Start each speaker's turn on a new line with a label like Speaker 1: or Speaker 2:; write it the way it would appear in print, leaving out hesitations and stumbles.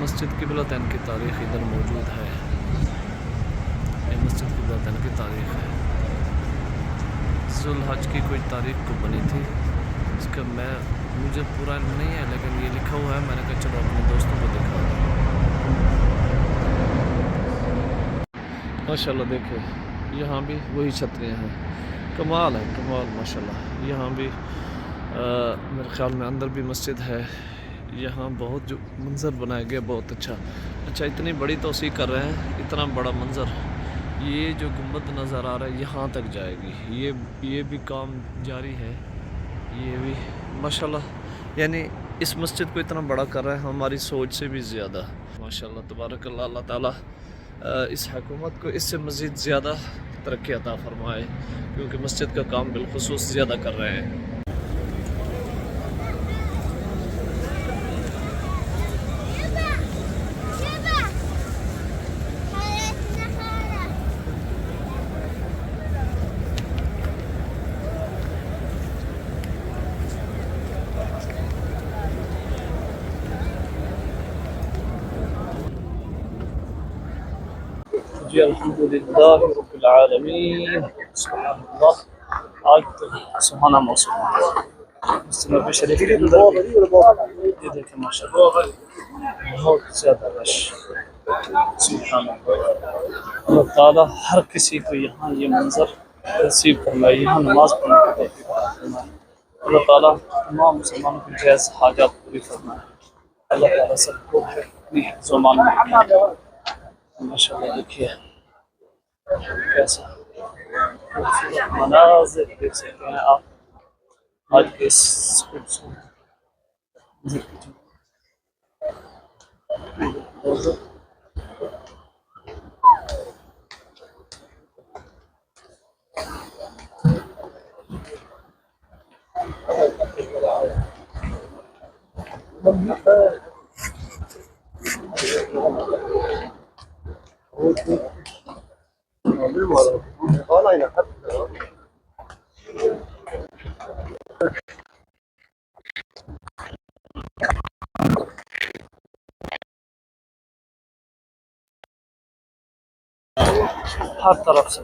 Speaker 1: मस्जिद क़िबलतैन की तारीख़ इधर मौजूद है। ये मस्जिद क़िबलतैन की तारीख़ है। ज़ुल्हज की कोई तारीख़ को बनी थी, इसका मुझे पूरा नहीं है, लेकिन ये लिखा हुआ है। मैंने कहा चलो अपने दोस्तों को दिखा दूँ। माशाल्लाह देखिए, यहाँ भी वही छतरियाँ हैं। कमाल है, कमाल माशाल्लाह। यहाँ भी मेरे ख़्याल में अंदर भी मस्जिद है। यहाँ बहुत जो मंज़र बनाया गया बहुत अच्छा। इतनी बड़ी तोसी कर रहे हैं, इतना बड़ा मंज़र। ये जो गुंबद नज़र आ रहा है यहाँ तक जाएगी। ये भी काम जारी है। ये भी माशाल्लाह, यानी इस मस्जिद को इतना बड़ा कर रहा है हमारी सोच से भी ज़्यादा। माशाल्लाह तबारकल्लाह, अल्लाह ताला इस हुकूमत को इससे मज़ीद ज़्यादा तरक्की अता फरमाए, क्योंकि मस्जिद का काम बिलखुसूस ज़्यादा कर रहे हैं। जी अल्हम्दुलिल्लाह रब्बिल आलमीन, सुभानअल्लाह। आज तो सुहाना मौसम है। नबी शरीफ के अंदर भी ये देखें माशाल्लाह बहुत ज़्यादा रश। सुभानअल्लाह, अल्लाह ताला हर किसी को यहाँ ये मंज़र नसीब फरमाए, यहाँ नमाज़ पढ़ने की तौफीक अता फरमाए। अल्लाह ताला तमाम मुसलमानों की जायज़ हाजात पूरी फरमाए। अल्लाह ताला सबको अपनी ज़ुबान में माशाल्लाह। देखिए कैसा खूबसूरत मनाज़िर देख सकते हैं आप आज के इस खूबसूरत हर तरफ से